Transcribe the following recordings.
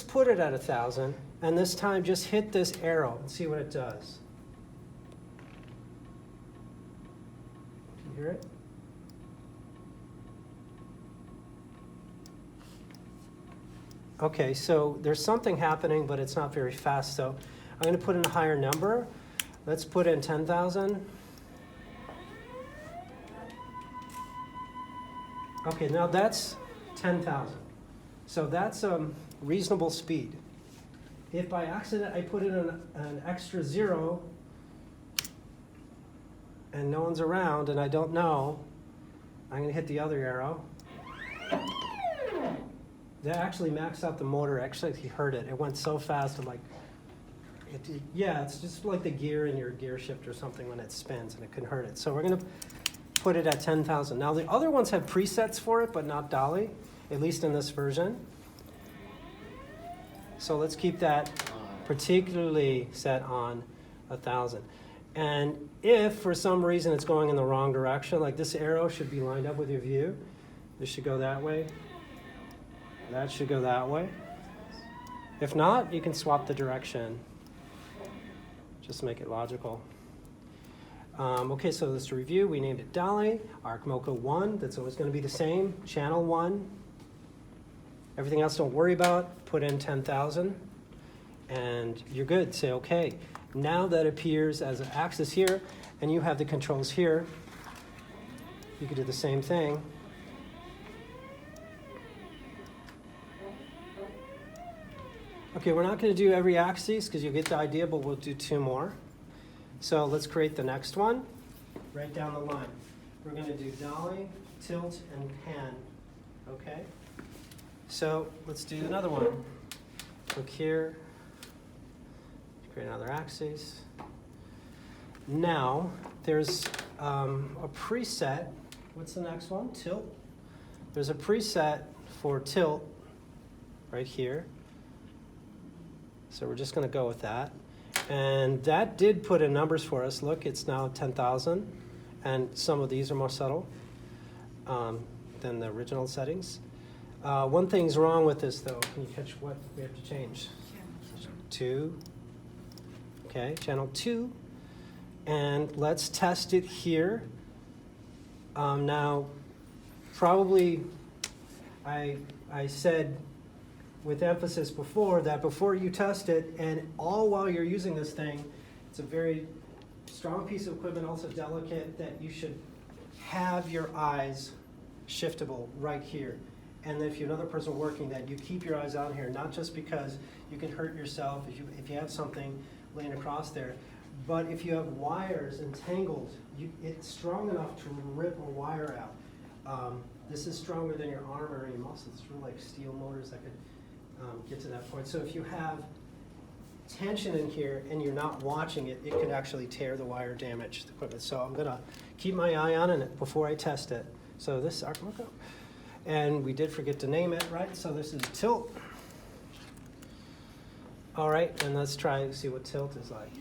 let's put it at 1,000, and this time just hit this arrow and see what it does. Can you hear it? Okay, so there's something happening, but it's not very fast, so I'm going to put in a higher number. Let's put in 10,000. Okay, now that's 10,000. So that's a reasonable speed. If by accident I put in an extra 0 and no one's around and I don't know, I'm going to hit the other arrow. That actually maxed out the motor. Actually, he heard it. It went so fast. I'm like, yeah, it's just like the gear in your gear shift or something when it spins and it can hurt it. So we're going to put it at 10,000. Now the other ones have presets for it, but not Dolly, at least in this version. So let's keep that particularly set on 1,000. And if for some reason it's going in the wrong direction, like this arrow should be lined up with your view. This should go that way. That should go that way. If not, you can swap the direction. Just make it logical. Okay, so let's review. We named it Dolly, ArcMoco 1. That's always going to be the same. Channel 1. Everything else don't worry about. Put in 10,000. And you're good. Say OK. Now that appears as an axis here, and you have the controls here. You could do the same thing. Okay, we're not going to do every axis because you'll get the idea, but we'll do 2 more. So let's create the next one. Right down the line. We're going to do dolly, tilt, and pan. Okay? So let's do another one. Look here. Create another axis. Now, there's a preset. What's the next one? Tilt. There's a preset for tilt right here. So we're just going to go with that. And that did put in numbers for us. Look, it's now 10,000. And some of these are more subtle than the original settings. One thing's wrong with this, though. Can you catch what we have to change? 2. Okay, channel 2. And let's test it here. Now, probably I said with emphasis before that before you test it, and all while you're using this thing, it's a very strong piece of equipment, also delicate, that you should have your eyes shiftable right here. And then if you're another person working, that you keep your eyes out here, not just because you can hurt yourself if you have something laying across there, but if you have wires entangled, it's strong enough to rip a wire out. This is stronger than your arm or your muscles. It's really like steel motors that could get to that point. So if you have tension in here and you're not watching it, it could actually tear the wire, damage the equipment. So I'm going to keep my eye on it before I test it. So this is ArcMoco. And we did forget to name it, right? So this is tilt. All right, and let's try to see what tilt is like.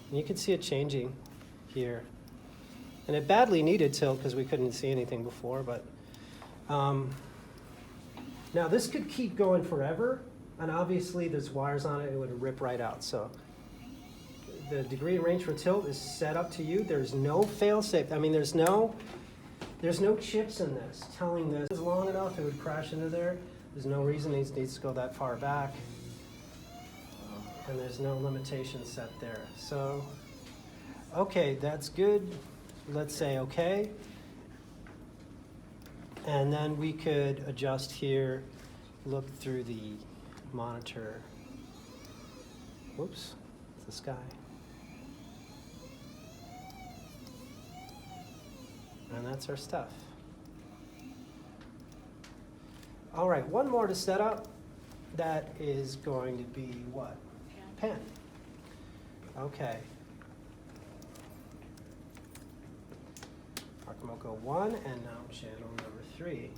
And you can see it changing here. And it badly needed tilt because we couldn't see anything before, but now this could keep going forever, and obviously there's wires on it, it would rip right out. So the degree and range for tilt is set up to you. There's no fail-safe. I mean, there's no chips in this telling this is long enough it would crash into there. There's no reason it needs to go that far back, and there's no limitation set there. So okay, that's good. Let's say okay. And then we could adjust here, look through the monitor. Whoops, it's the sky. And that's our stuff. All right, one more to set up. That is going to be what? Pan. Okay. ArcMoco 1, and now channel number 3.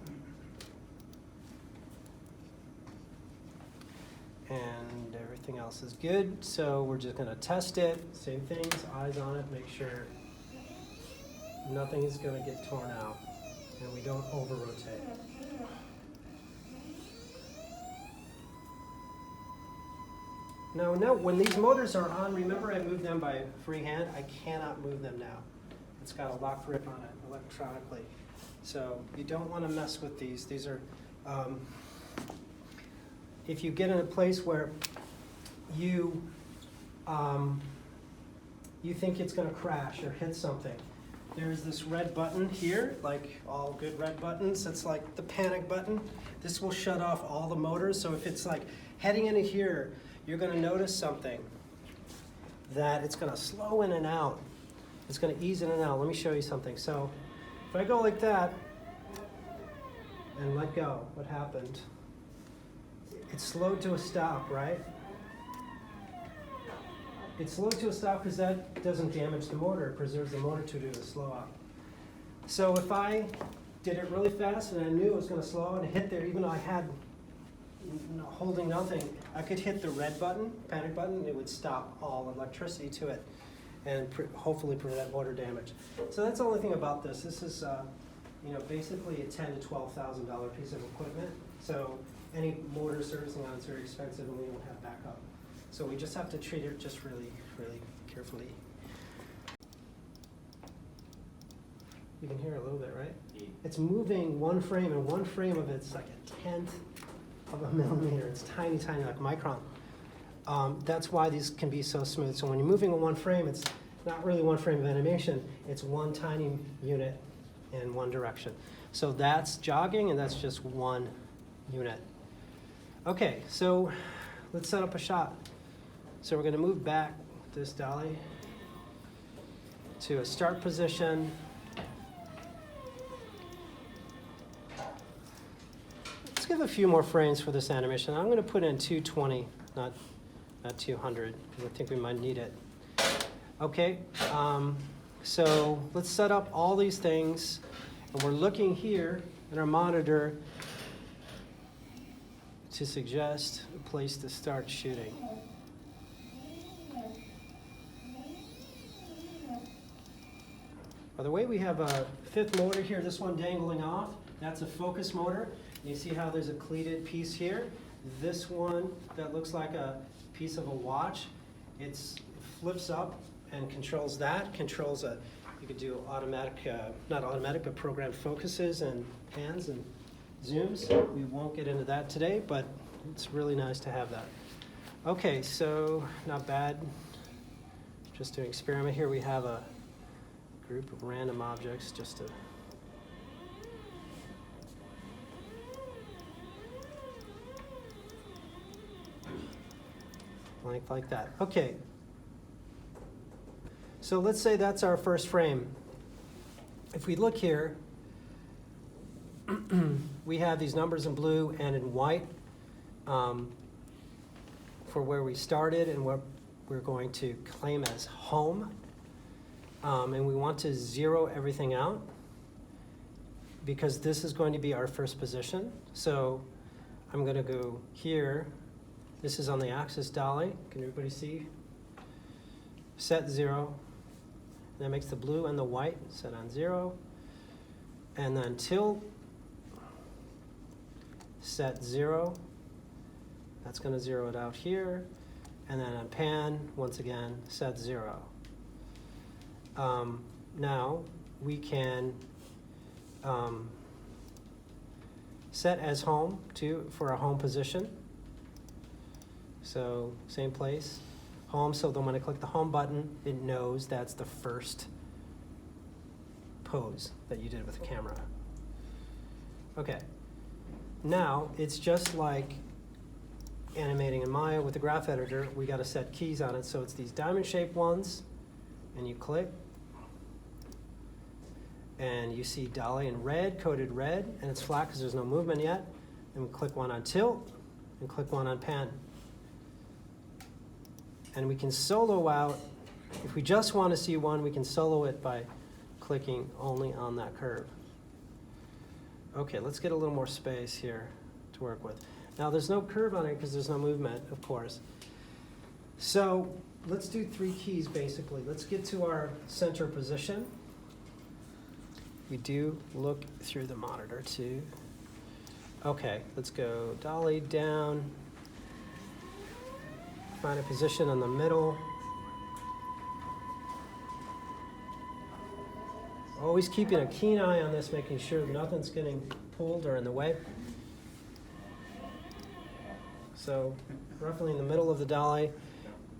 And everything else is good, so we're just going to test it. Same things, eyes on it, make sure nothing is going to get torn out, and we don't over-rotate. Now, no, when these motors are on, remember I moved them by freehand? I cannot move them now. It's got a lock grip on it electronically. So you don't want to mess with these. These are, if you get in a place where you think it's going to crash or hit something, there's this red button here, like all good red buttons. It's like the panic button. This will shut off all the motors. So if it's like heading into here, you're going to notice something, that it's going to slow in and out. It's going to ease in and out. Let me show you something. So if I go like that and let go, what happened? It slowed to a stop, right? It slowed to a stop because that doesn't damage the motor. It preserves the motor to do a slow up. So if I did it really fast and I knew it was going to slow and hit there, even though I had holding nothing, I could hit the red button, panic button, and it would stop all electricity to it and hopefully prevent motor damage. So that's the only thing about this. This is basically a $10,000 to $12,000 piece of equipment. So any motor servicing on it's very expensive and we don't have backup. So we just have to treat it just really, really carefully. You can hear it a little bit, right? Yeah. It's moving one frame, and one frame of it's like a 1/10 of a millimeter. It's tiny, tiny, like micron. That's why these can be so smooth. So when you're moving in one frame, it's not really one frame of animation. It's one tiny unit in one direction. So that's jogging, and that's just one unit. Okay, so let's set up a shot. So we're going to move back this dolly to a start position. Let's give a few more frames for this animation. I'm going to put in 220, not 200, because I think we might need it. Okay, so let's set up all these things, and we're looking here at our monitor to suggest a place to start shooting. By the way, we have a fifth motor here, this one dangling off. That's a focus motor. You see how there's a cleated piece here? This one that looks like a piece of a watch, it flips up and controls that, you could do automatic, not automatic, but programmed focuses and pans and zooms. We won't get into that today, but it's really nice to have that. Okay, so not bad. Just to experiment here, we have a group of random objects just to like that. Okay. So let's say that's our first frame. If we look here, we have these numbers in blue and in white for where we started and what we're going to claim as home. And we want to zero everything out because this is going to be our first position. So I'm going to go here. This is on the axis dolly. Can everybody see? Set 0. That makes the blue and the white set on 0. And then tilt. Set 0. That's going to zero it out here. And then on pan, once again, set 0. Now we can set as home for a home position. So same place, home. So then when I click the home button, it knows that's the first pose that you did with the camera. Okay. Now it's just like animating in Maya with the graph editor. We got to set keys on it. So it's these diamond-shaped ones, and you click. And you see dolly in red, coded red, and it's flat because there's no movement yet. And we click one on tilt and click one on pan. And we can solo out. If we just want to see one, we can solo it by clicking only on that curve. Okay, let's get a little more space here to work with. Now there's no curve on it because there's no movement, of course. So let's do 3 keys basically. Let's get to our center position. We do look through the monitor too. Okay, let's go dolly down. Find a position in the middle. Always keeping a keen eye on this, making sure nothing's getting pulled or in the way. So roughly in the middle of the dolly.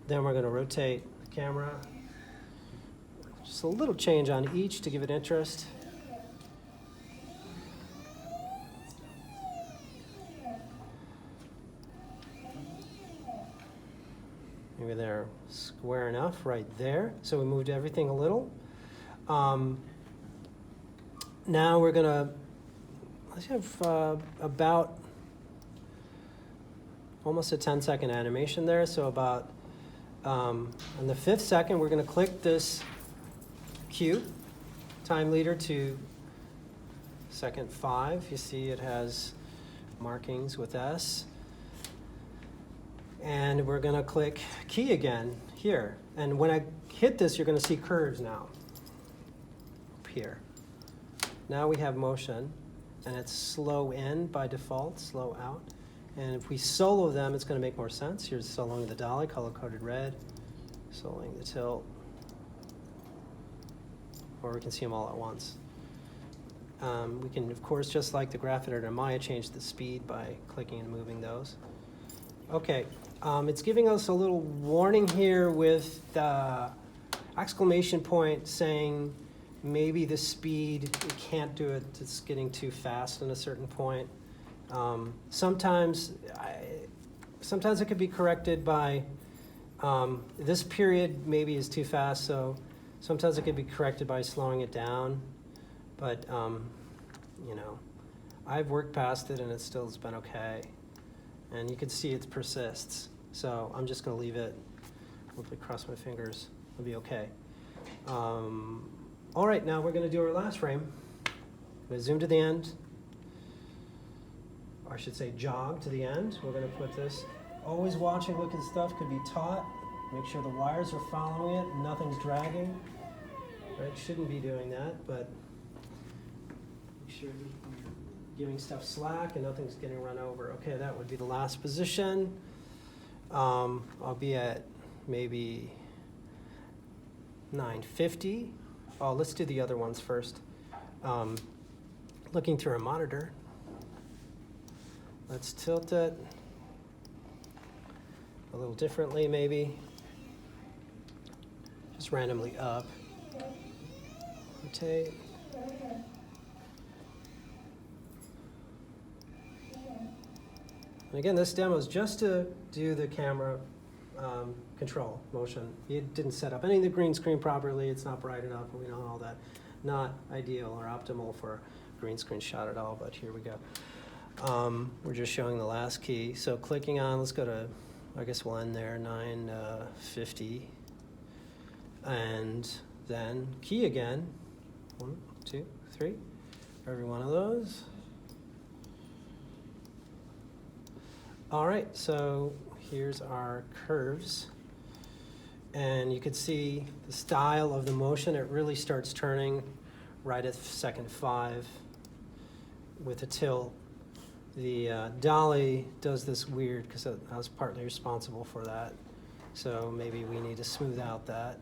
Then we're going to rotate the camera. Just a little change on each to give it interest. Maybe they're square enough right there. So we moved everything a little. Now we're gonna, let's have about almost a 10-second animation there. So about, on the 5th second, we're gonna click this cue, time leader to second 5. You see it has markings with S. And we're gonna click key again here. And when I hit this, you're gonna see curves now, up here. Now we have motion, and it's slow in by default, slow out. And if we solo them, it's gonna make more sense. Here's soloing the dolly, color-coded red, soloing the tilt. Or we can see them all at once. We can, of course, just like the graph editor in Maya, change the speed by clicking and moving those. Okay, it's giving us a little warning here with the exclamation point saying maybe the speed, we can't do it, it's getting too fast at a certain point. Sometimes it could be corrected by, this period maybe is too fast, so sometimes it could be corrected by slowing it down. But, you know, I've worked past it and it still has been okay. And you can see it persists. So I'm just gonna leave it, hopefully cross my fingers, it'll be okay. All right, now we're gonna do our last frame. I'm gonna zoom to the end, or I should say jog to the end. We're gonna put this, always watching, looking stuff could be taut. Make sure the wires are following it, nothing's dragging. Right, shouldn't be doing that, but make sure you're giving stuff slack and nothing's getting run over. Okay, that would be the last position. I'll be at maybe 950. Oh, let's do the other ones first. Looking through a monitor. Let's tilt it a little differently, maybe. Just randomly up. Rotate. And again, this demo is just to do the camera control motion. It didn't set up any of the green screen properly. It's not bright enough. We know all that. Not ideal or optimal for a green screen shot at all, but here we go. We're just showing the last key. So clicking on, let's go to, I guess we'll end there, 950. And then key again. 1, 2, 3, for every one of those. All right, so here's our curves. And you can see the style of the motion. It really starts turning right at second 5 with a tilt. The dolly does this weird, because I was partly responsible for that. So maybe we need to smooth out that.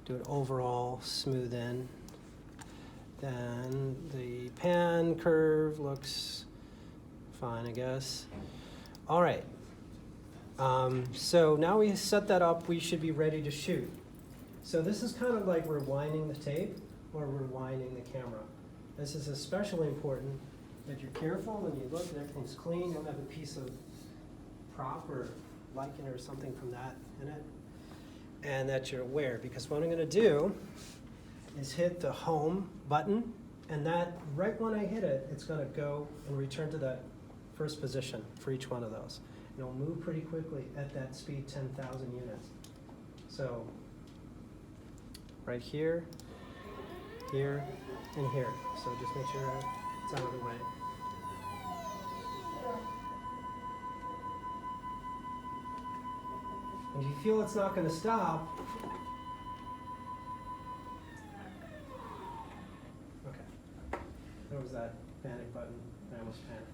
Do it overall, smooth in. Then the pan curve looks fine, I guess. All right. So now we set that up, we should be ready to shoot. So this is kind of like rewinding the tape or rewinding the camera. This is especially important that you're careful when you look and everything's clean. You don't have a piece of prop or lichen or something from that in it. And that you're aware, because what I'm going to do is hit the home button, and that right when I hit it, it's going to go and return to that first position for each one of those. And it'll move pretty quickly at that speed, 10,000 units. So right here, here, and here. So just make sure it's out of the way. And if you feel it's not going to stop, okay. There was that panic button. I almost panicked.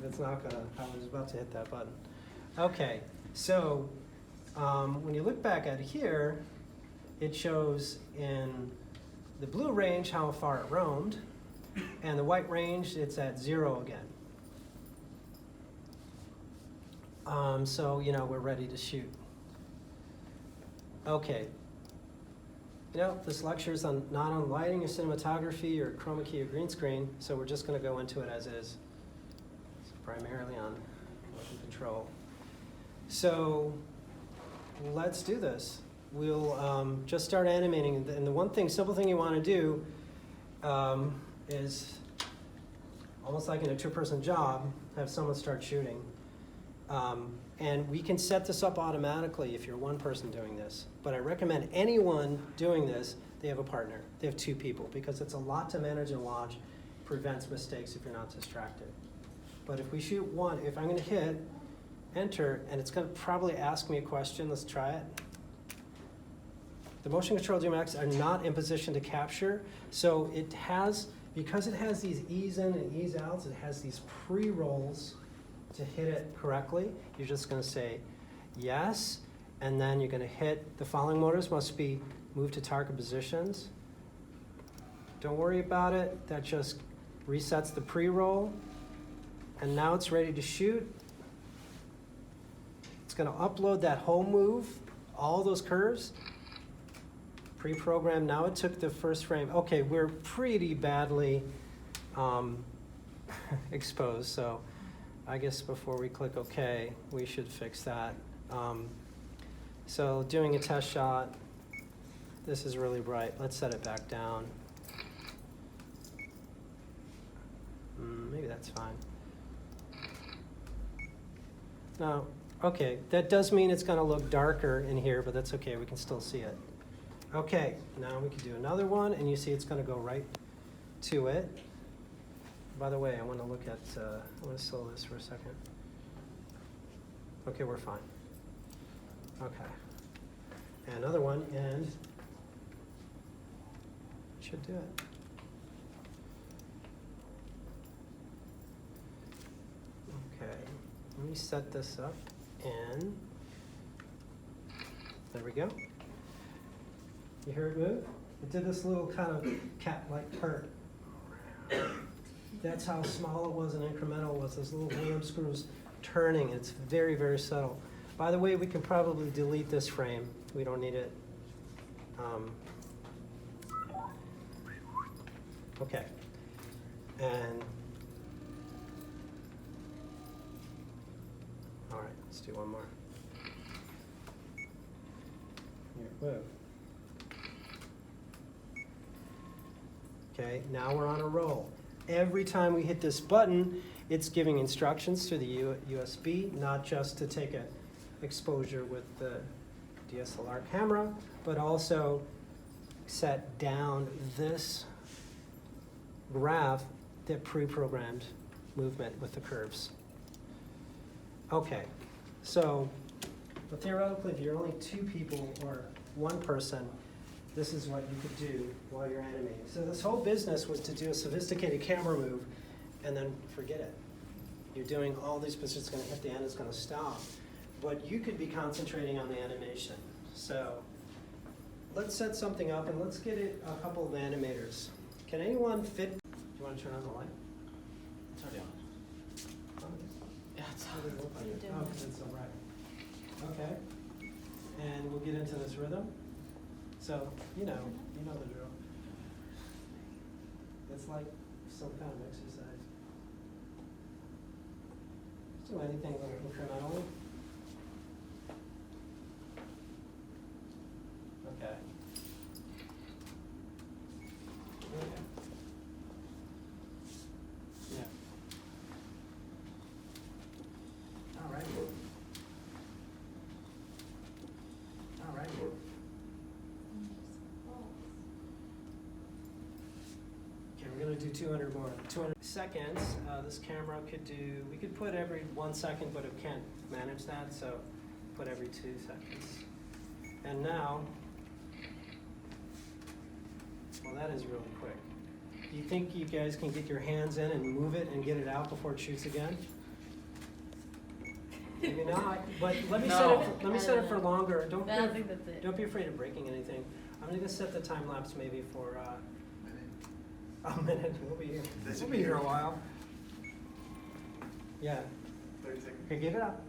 It's not going to, I was about to hit that button. Okay, So when you look back at here, it shows in the blue range how far it roamed, and the white range, it's at 0 again. So, you know, we're ready to shoot. Okay. You know, this lecture is not on lighting or cinematography or chroma key or green screen, so we're just going to go into it as is. It's primarily on motion control. So let's do this. We'll just start animating, and the simple thing you want to do is almost like in a two-person job, have someone start shooting. And we can set this up automatically if you're one person doing this. But I recommend anyone doing this, they have a partner. They have 2 people, because it's a lot to manage and watch, prevents mistakes if you're not distracted. But if we shoot one, if I'm going to hit enter, and it's going to probably ask me a question, let's try it. The motion control DMX are not in position to capture, so it has, because it has these ease in and ease outs, it has these pre-rolls to hit it correctly. You're just going to say yes, and then you're going to hit the following motors must be moved to target positions. Don't worry about it. That just resets the pre-roll, and now it's ready to shoot. It's going to upload that whole move, all those curves, pre-programmed. Now it took the first frame. Okay, we're pretty badly exposed, so I guess before we click OK, we should fix that. So doing a test shot, this is really bright. Let's set it back down. Maybe that's fine. No, okay, that does mean it's going to look darker in here, but that's okay, we can still see it. Okay, now we can do another one, and you see it's going to go right to it. By the way, I want to look at, I want to slow this for a second. Okay, we're fine. Okay. And another one, and it should do it. Okay, let me set this up, and there we go. You hear it move? It did this little kind of cat-like purr. That's how small it was and incremental it was, those little worm screws turning. It's very, very subtle. By the way, we can probably delete this frame. We don't need it. Okay. And all right, let's do one more. Here, whoa. Okay, now we're on a roll. Every time we hit this button, it's giving instructions to the USB, not just to take an exposure with the DSLR camera, but also set down this graph that pre-programmed movement with the curves. Okay, so but theoretically, if you're only 2 people or 1 person, this is what you could do while you're animating. So this whole business was to do a sophisticated camera move and then forget it. You're doing all these positions, it's going to hit the end, it's going to stop. But you could be concentrating on the animation. So let's set something up and let's get it a couple of animators. Can anyone fit? Do you want to turn on the light? It's already on. Yeah, it's on. Oh, because it's so bright. Okay. And we'll get into this rhythm. So, you know the drill. It's like some kind of exercise. Just do anything incrementally. Okay. Okay. Yeah. All right. All right. Okay, we're going to do 200 more. 200 seconds. This camera could do, we could put every 1 second, but it can't manage that, so put every 2 seconds. And now, well, that is really quick. Do you think you guys can get your hands in and move it and get it out before it shoots again? Maybe not, but let me No. set it for longer. Don't I don't think that's it. don't be afraid of breaking anything. I'm gonna set the time lapse maybe for a minute. We'll be here. We'll be here a while. Yeah. 30 seconds. Okay, give it up.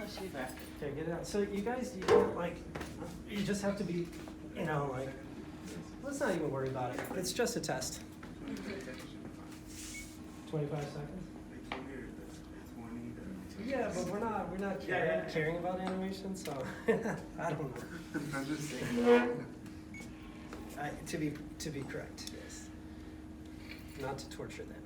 Oh, shoot. Okay, get it out. So you guys, you don't, like, you just have to be, you know, like, let's not even worry about it. It's just a test. 25 seconds? Yeah, but we're not caring about animation, so I don't know. I'm just saying. To be correct, yes. Not to torture them.